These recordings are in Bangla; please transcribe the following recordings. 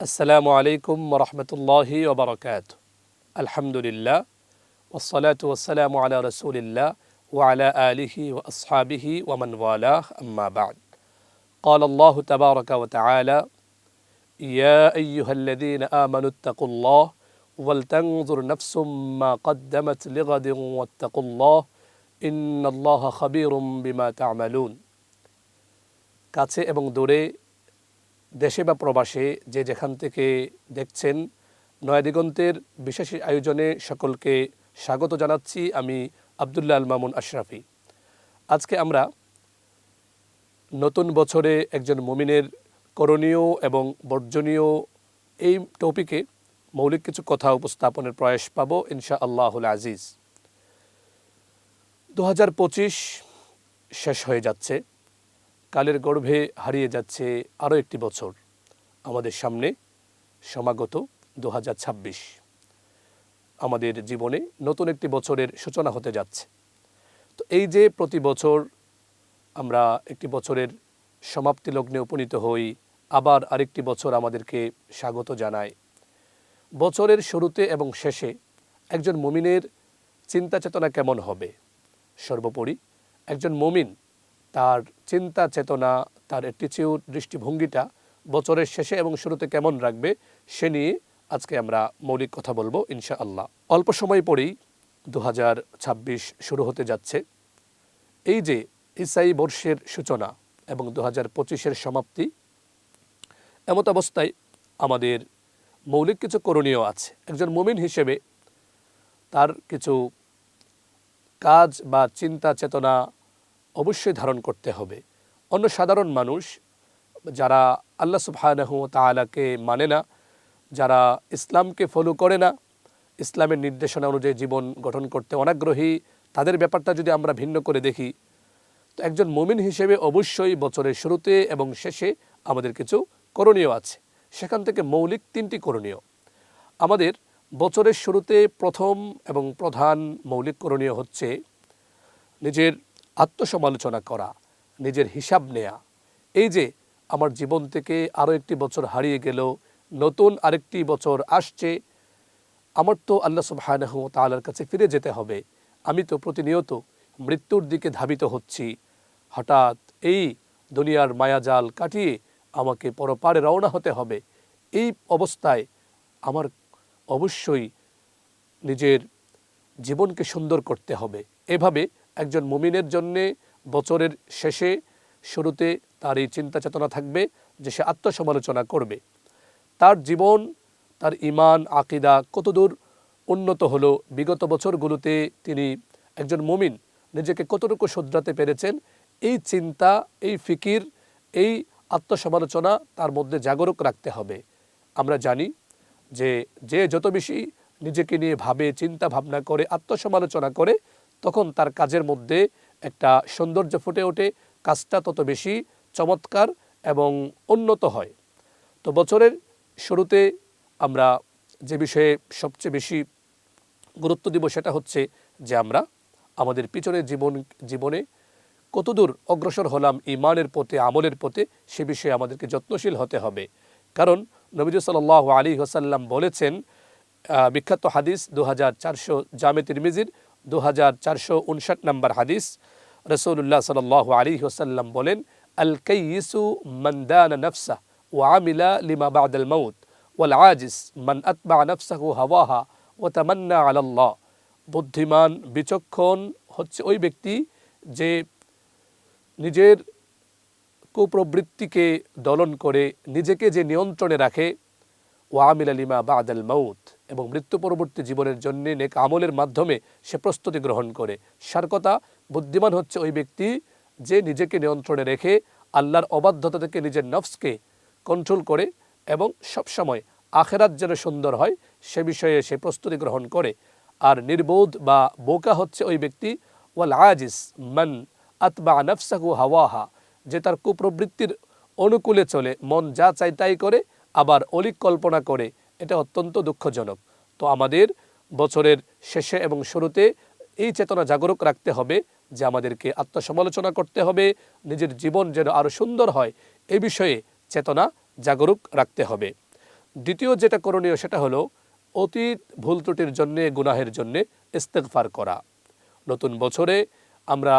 আসসালামু আলাইকুম ওরহমতুল্লাহি ওবরকাত। আলহামদুলিল্লাহ ওয়াসসালাতু ওয়াসসালামু আলা রাসূলিল্লাহ ওয়া আলা আলিহি ওয়া আসহাবিহি ওয়া মান ওয়ালাহ আম্মা বা'দ। قال الله تبارك وتعالى يا أيها الذين آمنوا اتقوا الله ولتنظر نفس ما قدمت لغد واتقوا الله إن الله خبير بما تعملون। কাছে এবং দূরে, দেশে বা প্রবাসে যে যেখান থেকে দেখছেন, নয়াদিগন্তের বিশেষ আয়োজনে সকলকে স্বাগত জানাচ্ছি। আমি আবদুল্লাহ আল মামুন আশরাফি। আজকে আমরা নতুন বছরে একজন মুমিনের করণীয় এবং বর্জনীয় এই টপিকে মৌলিক কিছু কথা উপস্থাপনের প্রয়াস পাব ইনশা আল্লাহুল আজিজ। 2025 শেষ হয়ে যাচ্ছে, কালের গর্ভে হারিয়ে যাচ্ছে আরও একটি বছর। আমাদের সামনে সমাগত 2026 আমাদের জীবনে নতুন একটি বছরের সূচনা হতে যাচ্ছে। তো এই যে প্রতি বছর আমরা একটি বছরের সমাপ্তি লগ্নে উপনীত হই, আবার আরেকটি বছর আমাদেরকে স্বাগত জানায়। বছরের শুরুতে এবং শেষে একজন মুমিনের চিন্তা চেতনা কেমন হবে? সর্বোপরি একজন মুমিন তার চিন্তা চেতনা, তার অ্যাটিটিউড, দৃষ্টিভঙ্গিটা বছরের শেষে এবং শুরুতে কেমন রাখবে সে নিয়ে আজকে আমরা মৌলিক কথা বলবো ইনশাআল্লাহ। অল্প সময় পরেই 2026 শুরু হতে যাচ্ছে। এই যে ইসাই বর্ষের সূচনা এবং 2025-এর সমাপ্তি, এমত অবস্থায় আমাদের মৌলিক কিছু করণীয় আছে। একজন মুমিন হিসেবে তার কিছু কাজ বা চিন্তা চেতনা অবশ্যই ধারণ করতে হবে। অন্য সাধারণ মানুষ যারা আল্লাহ সুবহানাহু ওয়া তাআলাকে মানে না, যারা ইসলামকে ফলো করে না, ইসলামের নির্দেশনা অনুযায়ী জীবন গঠন করতে অনাগ্রহী, তাদের ব্যাপারটা যদি আমরা ভিন্ন করে দেখি, তো একজন মুমিন হিসেবে অবশ্যই বছরের শুরুতে এবং শেষে আমাদের কিছু করণীয় আছে। সেখান থেকে মৌলিক 3টি করণীয়। আমাদের বছরের শুরুতে প্রথম এবং প্রধান মৌলিক করণীয় হচ্ছে নিজের আত্মসমালোচনা করা, নিজের হিসাব নেয়া। এই যে আমার জীবন থেকে আরও একটি বছর হারিয়ে গেল, নতুন আরেকটি বছর আসছে, আমার তো আল্লাহ সুবহানাহু ওয়া তাআলার কাছে ফিরে যেতে হবে। আমি তো প্রতিনিয়ত মৃত্যুর দিকে ধাবিত হচ্ছি। হঠাৎ এই দুনিয়ার মায়াজাল কাটিয়ে আমাকে পরপারে রওনা হতে হবে। এই অবস্থায় আমার অবশ্যই নিজের জীবনকে সুন্দর করতে হবে। এভাবে একজন মুমিনের জন্যে বছরের শেষে শুরুতে তার এই চিন্তা চেতনা থাকবে যে সে আত্মসমালোচনা করবে। তার জীবন, তার ঈমান, আকীদা কতদূর উন্নত হলো, বিগত বছরগুলোতে তিনি একজন মুমিন নিজেকে কতটুকু শুধরাতে পেরেছেন, এই চিন্তা, এই ফিকির, এই আত্মসমালোচনা তার মধ্যে জাগরুক রাখতে হবে। আমরা জানি যে যে যত বেশি নিজেকে নিয়ে ভাবে, চিন্তা ভাবনা করে, আত্মসমালোচনা করে, তখন তার কাজের মধ্যে একটা সৌন্দর্য ফুটে ওঠে, কাজটা তত বেশি চমৎকার এবং উন্নত হয়। তো বছরের শুরুতে আমরা যে বিষয়ে সবচেয়ে বেশি গুরুত্ব দিব সেটা হচ্ছে যে আমরা আমাদের পিছনের জীবনে কতদূর অগ্রসর হলাম ঈমানের পথে, আমলের পথে, সে বিষয়ে আমাদেরকে যত্নশীল হতে হবে। কারণ নবী সাল্লাল্লাহু আলাইহি ওয়াসাল্লাম বলেছেন, বিখ্যাত হাদিস 2400 জামে তিরমিজির 2459 নম্বর হাদিস, রাসূলুল্লাহ সাল্লাল্লাহু আলাইহি ওয়াসাল্লাম বলেন, আল কাইয়িসু মান দানা নাফসাহু ওয়া আমিলা লিমা বা'দাল মাউত ওয়াল আজিজ মান আতবা নাফসাহু হাওয়াহা ওয়া তামান্না আলাল্লাহ। বুদ্ধিমান, বিচক্ষণ হচ্ছে ওই ব্যক্তি যে নিজের কুপ্রবৃত্তিকে দলন করে নিজেকে যে নিয়ন্ত্রণে রাখে, ওয়া আমিলা লিমা বা'দাল মাউত, এবং মৃত্যু পরবর্তী জীবনের জন্য নেক আমলের মাধ্যমে সে প্রস্তুতি গ্রহণ করে। সার কথা, বুদ্ধিমান হচ্ছে ওই ব্যক্তি যে নিজেকে নিয়ন্ত্রণে রেখে আল্লাহর অবাধ্যতা থেকে নিজের নফসকে কন্ট্রোল করে এবং সবসময় আখেরাত যেন সুন্দর হয় সে বিষয়ে সে প্রস্তুতি গ্রহণ করে। আর নির্বোধ বা বোকা হচ্ছে ওই ব্যক্তি, ওয়াল আজিজ মান আতবা নাফসাহু হাওয়াহা, যে তার কুপ্রবৃত্তির অনুকূলে চলে, মন যা চায় তাই করে, আবার অলিক কল্পনা করে। এটা অত্যন্ত দুঃখজনক। তো আমাদের বছরের শেষে এবং শুরুতে এই চেতনা জাগরুক রাখতে হবে যে আমাদেরকে আত্মসমালোচনা করতে হবে, নিজের জীবন যেন আরও সুন্দর হয় এই বিষয়ে চেতনা জাগরুক রাখতে হবে। দ্বিতীয় যেটা করণীয় সেটা হলো অতীত ভুল ত্রুটির জন্যে, গুনাহের জন্যে ইস্তেগফার করা। নতুন বছরে আমরা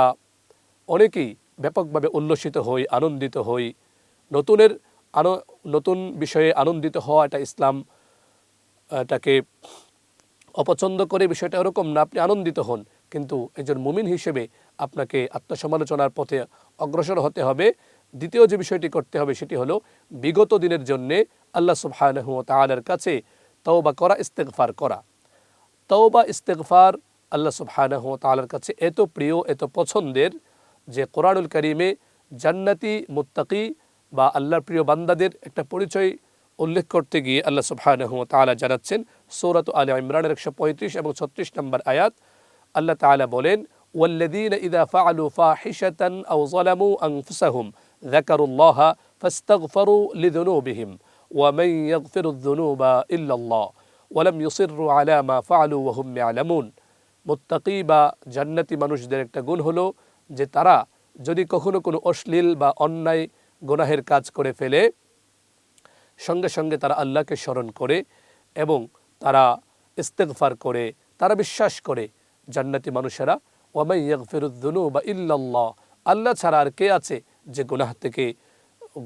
অনেকেই ব্যাপকভাবে উল্লসিত হই, আনন্দিত হই। নতুন বিষয়ে আনন্দিত হওয়া, এটা ইসলাম এটাকে অপছন্দ করে, বিষয়টা এরকম না। আপনি আনন্দিত হন, কিন্তু একজন মুমিন হিসেবে আপনাকে আত্মসমালোচনার পথে অগ্রসর হতে হবে। দ্বিতীয় যে বিষয়টি করতে হবে সেটি হলো বিগত দিনের জন্যে আল্লাহ সুবহানাহু ওয়া তাআলার কাছে তওবা করা, ইস্তেগফার করা। তওবা ইস্তেগফার আল্লাহ সুবহানাহু ওয়া তাআলার কাছে এত প্রিয়, এত পছন্দের যে কোরআনুল কারীমে জান্নাতি, মুত্তাকি বা আল্লাহর প্রিয় বান্দাদের একটা পরিচয় উল্লেখ করতে গিয়ে আল্লাহ সুবহানাহু ওয়া তাআলা জানাচ্ছেন সূরাত আলে ইমরানের 135 এবং 36 নম্বর আয়াত। আল্লাহ তাআলা বলেন, ওয়াল্লাযীনা ইযা ফাআলু ফাহিশাতান আও যালামু আনফুসাহুম যাকারুল্লাহা ফাস্তাগফারু লিযুনুবিহিম ওয়া মান ইয়াগফিরুয যুনুবা ইল্লাল্লাহ ওয়া লাম ইউসিররু আলা মা ফাআলু ওয়া হুম ইয়ালামুন। মুত্তাকি বা জান্নাতি মানুষদের একটা গুণ হলো যে তারা যদি কখনো কোনো অশ্লীল বা অন্যায় গুনাহের কাজ করে ফেলে, সঙ্গে সঙ্গে তারা আল্লাহকে স্মরণ করে এবং তারা ইস্তেগফার করে, তারা বিশ্বাস করে জান্নাতি মানুষেরা ওয়া মান ইয়াগফিরুয যুনুবা ইল্লাল্লাহ, আল্লাহ ছাড়া আর কে আছে যে গুনাহ থেকে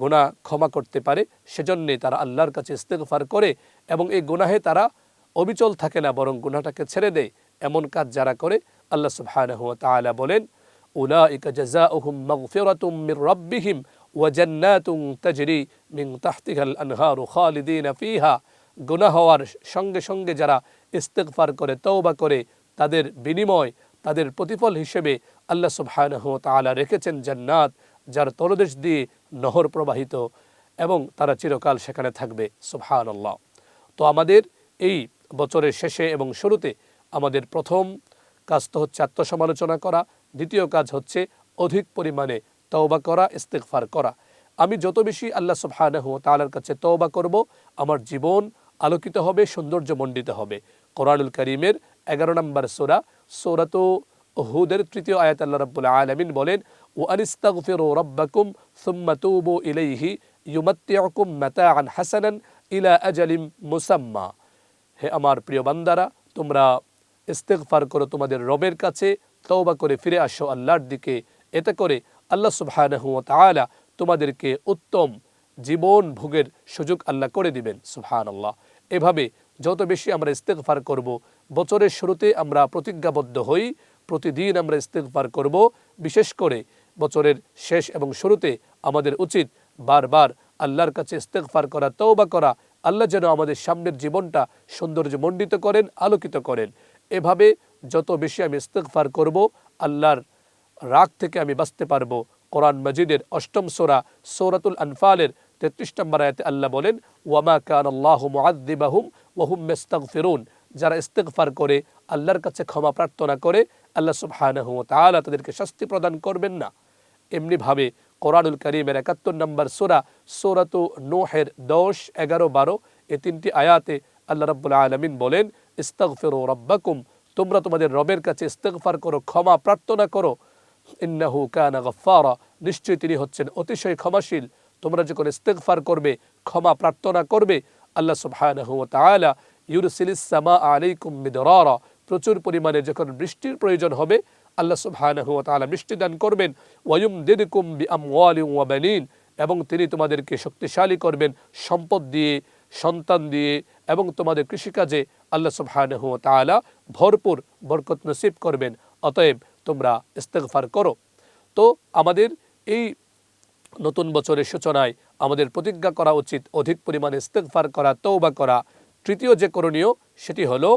গুনাহ ক্ষমা করতে পারে। সেজন্যে তারা আল্লাহর কাছে ইস্তেগফার করে এবং এই গুনাহে তারা অবিচল থাকে না, বরং গুনাহটাকে ছেড়ে দেয়। এমন কাজ যারা করে, আল্লাহ সুবহানাহু ওয়া তাআলা বলেন, উলাইকা জাযাউহুম মাগফিরাতুম মির রাব্বিহিম ওয়া জান্নাতুন তাজরি মিন তাহতিহাল আনহারু খালিদিনা ফিহা। গুনাহ হওয়ার সঙ্গে সঙ্গে যারা ইস্তেগফার করে, তওবা করে, তাদের বিনিময়, তাদের প্রতিফল হিসেবে আল্লাহ সুবহানাহু ওয়া তাআলা রেখেছেন জান্নাত, যার তলদেশ দিয়ে নহর প্রবাহিত, এবং তারা চিরকাল সেখানে থাকবে। সুবহানাল্লাহ। তো আমাদের এই বছরের শেষে এবং শুরুতে আমাদের প্রথম কাজ তো হচ্ছে আত্মসমালোচনা করা, দ্বিতীয় কাজ হচ্ছে অধিক পরিমাণে তওবা করা, ইস্তেগফার করা। আমি যত বেশি আল্লাহ সুবহানাহু ওয়া তাআলার কাছে তওবা করব, আমার জীবন আলোকিত হবে, সৌন্দর্যমণ্ডিত হবে। কোরআনুল কারীমের 11 নম্বর সূরা, সূরাতু হুদের 3 আয়াত আল্লাহ রাব্বুল আলামিন বলেন, ওয়া আনিস্তাগফিরু রাব্বাকুম সুম্মা তুবু ইলাইহি ইউমাত্তিউকুম মাতাআন হাসানান ইলা আজালিম মুসাম্মা। হে আমার প্রিয় বান্দারা, তোমরা ইস্তেগফার করো তোমাদের রবের কাছে, তওবা করে ফিরে আসো আল্লাহর দিকে। এতে করে আল্লাহ সুবহানাহু ওয়া তাআলা তোমাদেরকে উত্তম জীবন ভোগের সুযোগ আল্লাহ করে দিবেন। সুবহানাল্লাহ। এভাবে যত বেশি আমরা ইস্তেগফার করব, বছরের শুরুতে আমরা প্রতিজ্ঞাবদ্ধ হই প্রতিদিন আমরা ইস্তেগফার করব। বিশেষ করে বছরের শেষ এবং শুরুতে আমাদের উচিত বারবার আল্লাহর কাছে ইস্তেগফার করা, তওবা করা। আল্লাহ যেন আমাদের সামনের জীবনটা সৌন্দর্যমণ্ডিত করেন, আলোকিত করেন। এভাবে যত বেশি আমি ইস্তেগফার করব, আল্লাহর রাগ থেকে আমি বাঁচতে পারবো। কোরআন মাজিদের 8ম সূরা সূরাতুল আনফালের 33 নম্বর আয়াতে আল্লাহ বলেন, ওয়ামা কানাল্লাহু মুআযযিবাহুম ওয়া হুম ইস্তাগফিরুন। যারা ইস্তেগফার করে, আল্লাহর কাছে ক্ষমা প্রার্থনা করে, আল্লাহ সুবহানাহু ওয়া তাআলা তাদেরকে শাস্তি প্রদান করবেন না। এমনিভাবে কোরআনুল কারীমের 71 নম্বর সূরা সূরাতু নূহের 10, 11, 12 এই 3টি আয়াতে আল্লাহ রাব্বুল আলামিন বলেন, ইস্তাগফিরু রাব্বাকুম, তোমরা তোমাদের রবের কাছে ইস্তেগফার করো, ক্ষমা প্রার্থনা করো। ইন্নাহু কানা গাফফারা, নিশ্চয়ই তিনি হচ্ছেন অতিশয় ক্ষমাশীল। তোমরা যখন ইস্তেগফার করবে, ক্ষমা প্রার্থনা করবে, আল্লাহ সুবহানাহু ওয়া তাআলা ইউরসিলিস সামাআ আলাইকুম মিদরারা, প্রচুর পরিমাণে যখন বৃষ্টির প্রয়োজন হবে, আল্লাহ সুবহানাহু ওয়া তাআলা বৃষ্টি দান করবেন। ওয়ায়ুমদিদকুম বিআমওয়ালিন ওয়া বানিন, এবং তিনি তোমাদেরকে শক্তিশালী করবেন সম্পদ দিয়ে, সন্তান দিয়ে, এবং তোমাদের কৃষিকাজে আল্লাহ সুবহানাহু ওয়া তাআলা ভরপুর বরকত নসিব করবেন। অতএব তোমরা ইস্তেগফার করো। তো আমাদের এই নতুন বছরের সূচনায় আমাদের প্রতিজ্ঞা করা উচিত অধিক পরিমাণে ইস্তেগফার করা, তওবা করা। তৃতীয় যে করণীয় সেটি হলো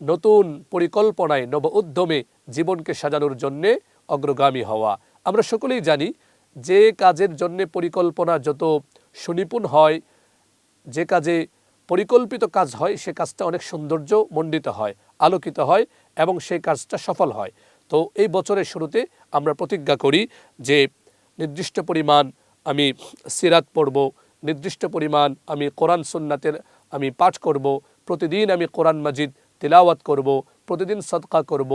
নতুন পরিকল্পনায়, নব উদ্যমে জীবনকে সাজানোর জন্যে অগ্রগামী হওয়া। আমরা সকলেই জানি যে কাজের জন্যে পরিকল্পনা যত সুনিপুণ হয়, যে কাজে পরিকল্পিত কাজ হয়, সে কাজটা অনেক সৌন্দর্যমণ্ডিত হয়, আলোকিত হয়, এবং সেই কাজটা সফল হয়। তো এই বছরের শুরুতে আমরা প্রতিজ্ঞা করি যে নির্দিষ্ট পরিমাণ আমি সিরাত পড়ব, নির্দিষ্ট পরিমাণ আমি কোরআন সুন্নাতের আমি পাঠ করব, প্রতিদিন আমি কোরআন মাজিদ তিলাওয়াত করব, প্রতিদিন সাদকা করব।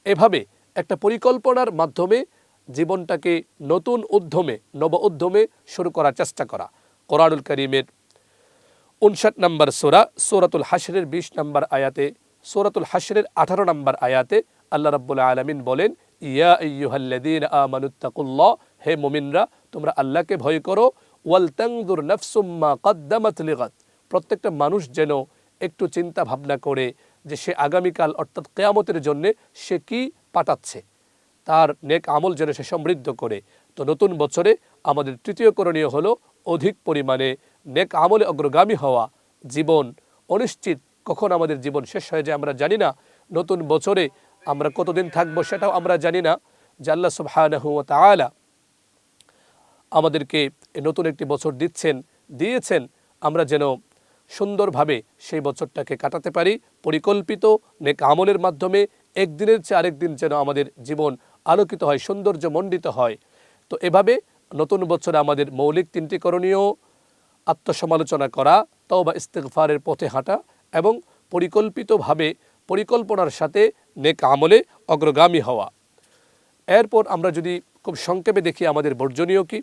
এভাবে একটা পরিকল্পনার মাধ্যমে জীবনটাকে নতুন উদ্যমে, নব উদ্যমে শুরু করার চেষ্টা করা। কোরআনুল কারীমের 59 নম্বর সূরা সূরাতুল হাশরের 20 নম্বর আয়াতে, সূরাতুল হাশরের 18 নম্বর আয়াতে আল্লাহ রাব্বুল আলামিন বলেন, ইয়া আইয়ুহাল্লাযীনা আমানুত্তাকুল্লাহ, হে মুমিনরা তোমরা আল্লাহকে ভয় করো, ওয়াল তানজুর নাফসুম মা কদ্দামাত লিগাদ, প্রত্যেকটা মানুষ যেন একটু চিন্তা ভাবনা করে যে সে আগামীকাল অর্থাৎ কিয়ামতের জন্য সে কি পাঠাচ্ছে, তার নেক আমল যেন সে সমৃদ্ধ করে। তো নতুন বছরে আমাদের তৃতীয় করণীয় হলো অধিক পরিমাণে নেক আমলে অগ্রগামী হওয়া। জীবন অনিশ্চিত, কখন আমাদের জীবন শেষ হয়ে যায় আমরা জানি না। নতুন বছরে আমরা কতদিন থাকবো সেটাও আমরা জানি না। যে আল্লাহ সুবহানাহু ওয়া তাআলা আমাদেরকে নতুন একটি বছর দিয়েছেন, আমরা যেন সুন্দরভাবে সেই বছরটাকে কাটাতে পারি পরিকল্পিত নেক আমলের মাধ্যমে। একদিনের চেয়ে আরেক দিন যেন আমাদের জীবন আলোকিত হয়, সৌন্দর্যমণ্ডিত হয়। তো এভাবে নতুন বছরে আমাদের মৌলিক 3টি করণীয়: আত্মসমালোচনা করা, তওবা ইস্তিগফারের পথে হাঁটা এবং পরিকল্পিতভাবে পরিকল্পনার সাথে নেক আমলে অগ্রগামী হওয়া। এরপর আমরা যদি খুব সংক্ষেপে দেখি আমাদের বর্জনীয় কি।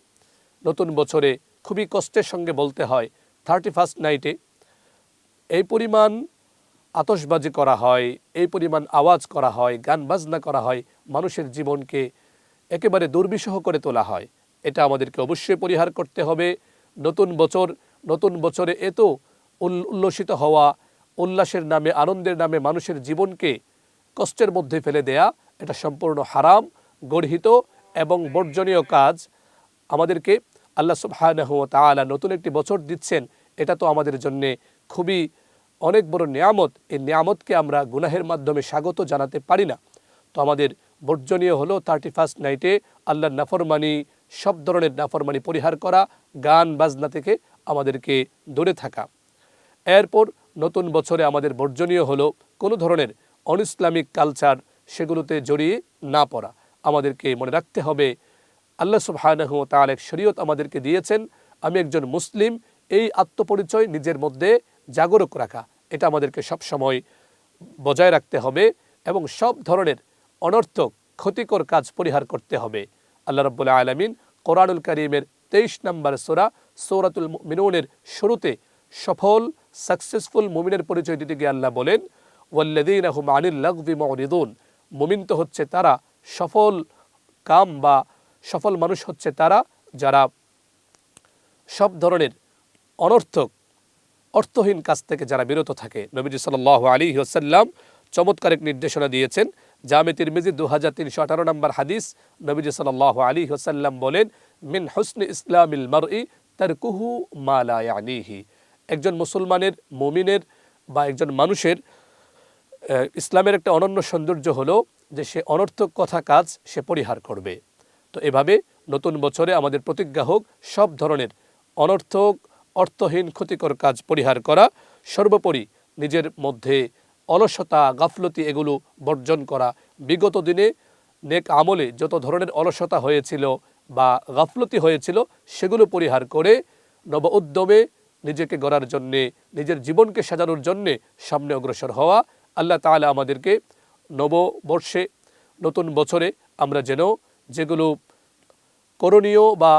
নতুন বছরে খুবই কষ্টের সঙ্গে বলতে হয় 31st নাইটে এই পরিমাণ আতশবাজি করা হয়, এই পরিমাণ আওয়াজ করা হয়, গান বাজনা করা হয়, মানুষের জীবনকে একেবারে দুর্বিষহ করে তোলা হয়। এটা আমাদেরকে অবশ্যই পরিহার করতে হবে। নতুন বছরে এত উল্লসিত হওয়া, উল্লাসের নামে আনন্দের নামে মানুষের জীবনকে কষ্টের মধ্যে ফেলে দেয়া, এটা সম্পূর্ণ হারাম, গর্হিত এবং বর্জনীয় কাজ। আমাদেরকে আল্লাহ সুবহানাহু ওয়া তাআলা নতুন একটি বছর দিচ্ছেন, এটা তো আমাদের জন্য খুবই অনেক বড় নিয়ামত। এই নিয়ামতকে আমরা গুনাহের মাধ্যমে স্বাগত জানাতে পারি না। তো আমাদের বর্জনীয় হলো 31st নাইটে আল্লাহর নাফরমানি, সব ধরনের নাফরমানি পরিহার করা, গান বাজনা থেকে আমাদেরকে দূরে থাকা। এরপর নতুন বছরে আমাদের বর্জনীয় হলো কোনো ধরনের অনইসলামিক কালচার সেগুলোতে জড়িয়ে না পড়া। আমাদেরকে মনে রাখতে হবে আল্লাহ সুবহানাহু ওয়া তাআলা শরীয়ত আমাদেরকে দিয়েছেন, আমি একজন মুসলিম, এই আত্মপরিচয় নিজের মধ্যে জাগরুক রাখা, এটা আমাদেরকে সব সময় বজায় রাখতে হবে এবং সব ধরনের অনর্থক ক্ষতিকর কাজ পরিহার করতে হবে। আল্লাহ রাব্বুল আলামিন কোরআনুল কারীমের 23 নম্বর সূরা সূরাতুল মুমিনুনের শুরুতে সফল সাকসেসফুল মুমিনের পরিচয় দিতে গিয়ে আল্লাহ বলেন, ওয়াল্লাযীনা হুম আনিল লাগবি মুরিদুন, মুমিন তো হচ্ছে তারা, সফল কাম বা সফল মানুষ হচ্ছে তারা যারা সব ধরনের অর্থহীন কাজ থেকে যারা বিরত থাকে। নবীজি সাল্লাল্লাহু আলাইহি ওয়াসাল্লাম চমৎকার এক নির্দেশনা দিয়েছেন। জামে তিরমিজি 2318 নম্বর হাদিস, নবীজি সাল্লাল্লাহু আলাইহি ওয়াসাল্লাম বলেন, মিন হুসনি ইসলামিল মারই তারকুহু মা লা ইয়ানিহি, একজন মুসলমানের, মুমিনের বা একজন মানুষের ইসলামের একটা অনন্য সৌন্দর্য হলো যে সে অনর্থক কথা কাজ সে পরিহার করবে। তো এভাবে নতুন বছরে আমাদের প্রতিজ্ঞা হোক সব ধরনের অনর্থক, অর্থহীন, ক্ষতিকর কাজ পরিহার করা, সর্বোপরি নিজের মধ্যে অলসতা, গাফলতি এগুলো বর্জন করা। বিগত দিনে নেক আমলে যত ধরনের অলসতা হয়েছিল বা গাফলতি হয়েছিল সেগুলো পরিহার করে নব উদ্যমে নিজেকে গড়ার জন্যে, নিজের জীবনকে সাজানোর জন্যে সামনে অগ্রসর হওয়া। আল্লাহ তাআলা আমাদেরকে নববর্ষে, নতুন বছরে আমরা যেন যেগুলো করণীয় বা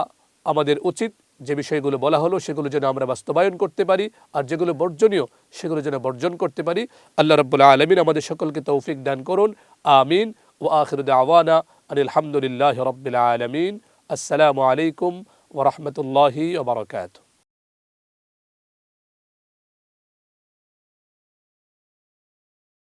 আমাদের উচিত যে বিষয়গুলো বলা হলো সেগুলো যেন আমরা বাস্তবায়ন করতে পারি, আর যেগুলো বর্জনীয় সেগুলো যেন বর্জন করতে পারি। আল্লাহ রাব্বুল আলামিন আমাদের সকলকে তৌফিক দান করুন। আমিন। ওয়া আখিরু দাওয়ানা আনিল হামদুলিল্লাহি রাব্বিল আলামিন। আসসালামু আলাইকুম ওয়া রাহমাতুল্লাহি ওয়া বারাকাতুহু।